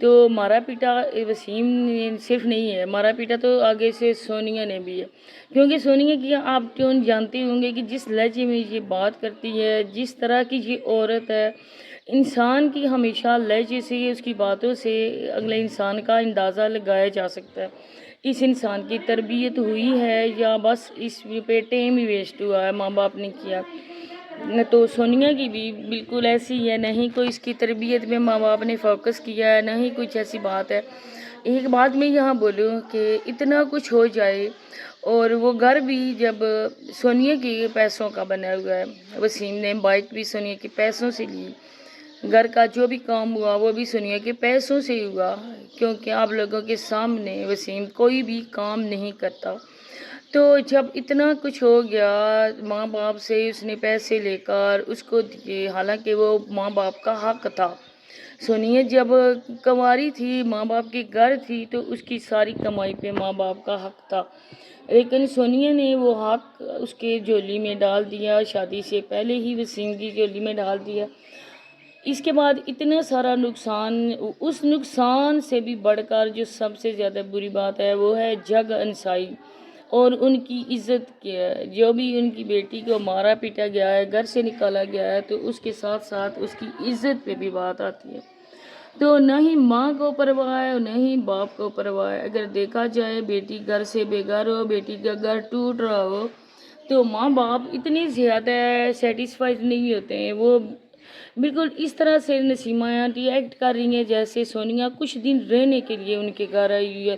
تو مارا پیٹا وسیم نے صرف نہیں ہے، مارا پیٹا تو آگے سے سونیا نے بھی ہے، کیونکہ سونیا کی آپ ٹیون جانتے ہوں گے کہ جس لہجے میں یہ بات کرتی ہے، جس طرح کی یہ عورت ہے، انسان کی ہمیشہ لہجے سے، اس کی باتوں سے اگلے انسان کا اندازہ لگایا جا سکتا ہے اس انسان کی تربیت ہوئی ہے یا بس اس پہ ٹائم ہی ویسٹ ہوا ہے، ماں باپ نے کیا۔ تو سونیا کی بھی بالکل ایسی ہے، نہیں کوئی اس کی تربیت میں ماں باپ نے فوکس کیا ہے، نہیں کچھ ایسی بات ہے۔ ایک بات میں یہاں بولوں کہ اتنا کچھ ہو جائے اور وہ گھر بھی جب سونیا کے پیسوں کا بنا ہوا ہے، وسیم نے بائک بھی سونیا کے پیسوں سے لی، گھر کا جو بھی کام ہوا وہ بھی سونیا کے پیسوں سے ہی ہوا، کیونکہ آپ لوگوں کے سامنے وسیم کوئی بھی کام نہیں کرتا۔ تو جب اتنا کچھ ہو گیا، ماں باپ سے اس نے پیسے لے کر اس کو دیے، حالانکہ وہ ماں باپ کا حق تھا۔ سونیا جب کنواری تھی، ماں باپ کے گھر تھی، تو اس کی ساری کمائی پہ ماں باپ کا حق تھا، لیکن سونیا نے وہ حق اس کے جھولی میں ڈال دیا، شادی سے پہلے ہی وسیم کی جھولی میں ڈال دیا۔ اس کے بعد اتنا سارا نقصان، اس نقصان سے بھی بڑھ کر جو سب سے زیادہ بری بات ہے وہ ہے جگ انسائی اور ان کی عزت کیا ہے۔ جو بھی ان کی بیٹی کو مارا پیٹا گیا ہے، گھر سے نکالا گیا ہے، تو اس کے ساتھ ساتھ اس کی عزت پہ بھی بات آتی ہے۔ تو نہ ہی ماں کو پرواہ ہے اور نہ ہی باپ کو پرواہ ہے۔ اگر دیکھا جائے بیٹی گھر سے بے گھر ہو، بیٹی کا گھر ٹوٹ رہا ہو، تو ماں باپ اتنے زیادہ سیٹسفائیڈ نہیں ہوتے ہیں۔ وہ بالکل اس طرح سے نسیمہ آنٹی ایکٹ کر رہی ہیں جیسے سونیا کچھ دن رہنے کے لیے ان کے گھر آئی ہوئی ہے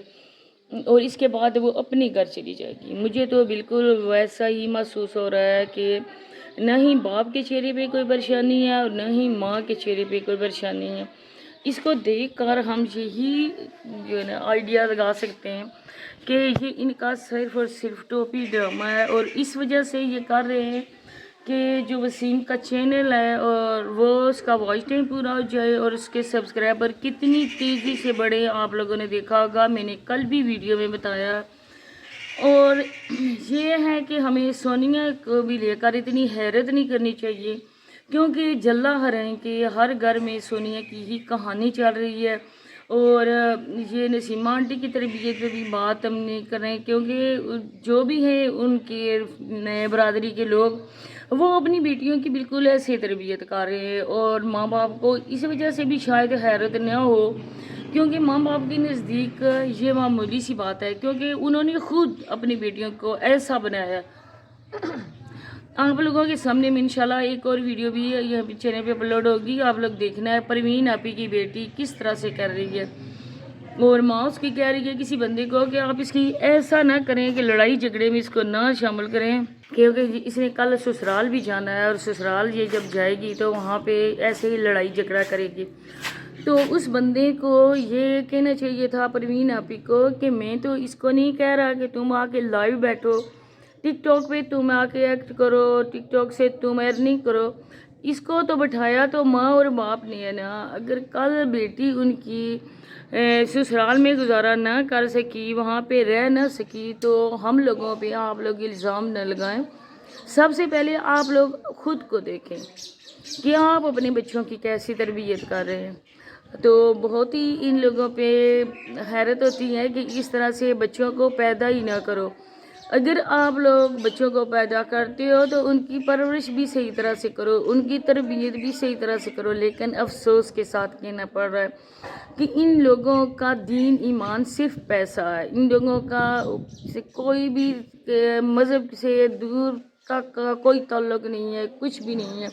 اور اس کے بعد وہ اپنے گھر چلی جائے گی۔ مجھے تو بالکل ویسا ہی محسوس ہو رہا ہے کہ نہ ہی باپ کے چہرے پہ کوئی پریشانی ہے اور نہ ہی ماں کے چہرے پہ کوئی پریشانی ہے۔ اس کو دیکھ کر ہم یہی جو ہے نا آئیڈیا لگا سکتے ہیں کہ یہ ان کا صرف اور صرف ٹوپی ڈرامہ ہے، اور اس وجہ سے یہ کر رہے ہیں کہ جو وسیم کا چینل ہے اور وہ اس کا واچ ٹائم پورا ہو جائے اور اس کے سبسکرائبر کتنی تیزی سے بڑھے۔ آپ لوگوں نے دیکھا ہوگا، میں نے کل بھی ویڈیو میں بتایا، اور یہ ہے کہ ہمیں سونیا کو بھی لے کر اتنی حیرت نہیں کرنی چاہیے، کیونکہ جلا ہریں کہ ہر گھر میں سونیا کی ہی کہانی چل رہی ہے۔ اور یہ نسیمہ آنٹی کی تربیت پہ بھی بات ہم نہیں کر رہے ہیں، کیونکہ جو بھی ہیں ان کے برادری کے لوگ وہ اپنی بیٹیوں کی بالکل ایسے تربیت کر رہے ہیں، اور ماں باپ کو اس وجہ سے بھی شاید حیرت نہ ہو، کیونکہ ماں باپ کے نزدیک یہ معمولی سی بات ہے، کیونکہ انہوں نے خود اپنی بیٹیوں کو ایسا بنایا۔ آپ لوگوں کے سامنے میں انشاءاللہ ایک اور ویڈیو بھی یہ چینل پہ اپلوڈ ہوگی، آپ لوگ دیکھنا ہے پروین آپی کی بیٹی کس طرح سے کر رہی ہے، اور ماں اس کی کہہ رہی ہے کسی بندے کو کہ آپ اس کی ایسا نہ کریں کہ لڑائی جھگڑے میں اس کو نہ شامل کریں، کیونکہ اس نے کل سسرال بھی جانا ہے، اور سسرال یہ جب جائے گی تو وہاں پہ ایسے ہی لڑائی جھگڑا کرے گی۔ تو اس بندے کو یہ کہنا چاہیے تھا پروین آپی کو کہ میں تو اس کو نہیں کہہ رہا کہ تم آ کے لائیو بیٹھو، ٹک ٹاک پہ تم آ کے ایکٹ کرو، ٹک ٹاک سے تم ارننگ کرو، اس کو تو بٹھایا تو ماں اور باپ نے ہے نا۔ اگر کل بیٹی ان کی سسرال میں گزارا نہ کر سکی، وہاں پہ رہ نہ سکی، تو ہم لوگوں پہ آپ لوگ الزام نہ لگائیں۔ سب سے پہلے آپ لوگ خود کو دیکھیں کہ آپ اپنے بچوں کی کیسی تربیت کر رہے ہیں۔ تو بہت ہی ان لوگوں پہ حیرت ہوتی ہے کہ اس طرح سے بچوں کو پیدا ہی نہ کرو۔ اگر آپ لوگ بچوں کو پیدا کرتے ہو تو ان کی پرورش بھی صحیح طرح سے کرو، ان کی تربیت بھی صحیح طرح سے کرو، لیکن افسوس کے ساتھ کہنا پڑ رہا ہے کہ ان لوگوں کا دین ایمان صرف پیسہ ہے، ان لوگوں کا کوئی بھی مذہب سے دور تک کوئی تعلق نہیں ہے، کچھ بھی نہیں ہے،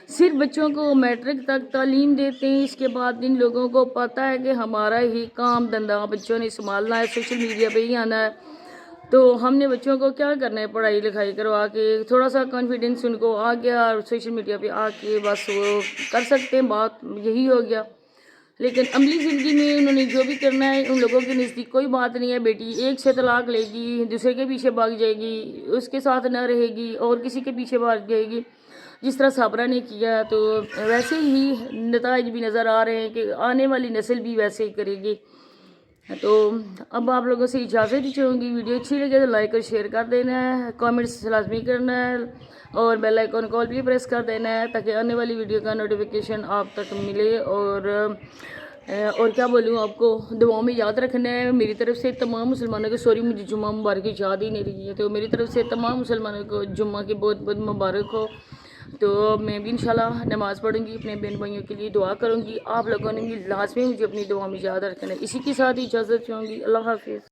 صرف بچوں کو میٹرک تک تعلیم دیتے ہیں۔ اس کے بعد ان لوگوں کو پتہ ہے کہ ہمارا ہی کام دھندا بچوں نے سنبھالنا ہے، سوشل میڈیا پہ ہی آنا ہے، تو ہم نے بچوں کو کیا کرنا ہے، پڑھائی لکھائی کروا کے تھوڑا سا کانفیڈنس ان کو آ گیا اور سوشل میڈیا پہ آ کے بس وہ کر سکتے ہیں، بات یہی ہو گیا۔ لیکن عملی زندگی میں انہوں نے جو بھی کرنا ہے، ان لوگوں کے نزدیک کوئی بات نہیں ہے۔ بیٹی ایک سے طلاق لے گی، دوسرے کے پیچھے بھاگ جائے گی، اس کے ساتھ نہ رہے گی اور کسی کے پیچھے بھاگ جائے گی، جس طرح صابرہ نے کیا، تو ویسے ہی نتائج بھی نظر آ رہے ہیں کہ آنے والی نسل بھی ویسے ہی کرے گی۔ تو اب آپ لوگوں سے اجازت ہی چاہوں گی، ویڈیو اچھی لگے تو لائک اور شیئر کر دینا ہے، کامنٹس لازمی کرنا ہے، اور بیل آئیکن کال بھی پریس کر دینا ہے تاکہ آنے والی ویڈیو کا نوٹیفیکیشن آپ تک ملے۔ اور اور کیا بولوں آپ کو، دعاؤں میں یاد رکھنا ہے میری طرف سے تمام مسلمانوں کو. سوری مجھے جمعہ مبارک یاد ہی نہیں رہی ہے، تو میری طرف سے تمام مسلمانوں کو جمعہ کی بہت بہت مبارک ہو. تو میں بھی انشاءاللہ نماز پڑھوں گی، اپنے بہن بھائیوں کے لیے دعا کروں گی. آپ لوگوں نے بھی لازمی مجھے اپنی دعا میں یاد رکھنا ہے. اسی کے ساتھ اجازت چاہوں گی. اللہ حافظ.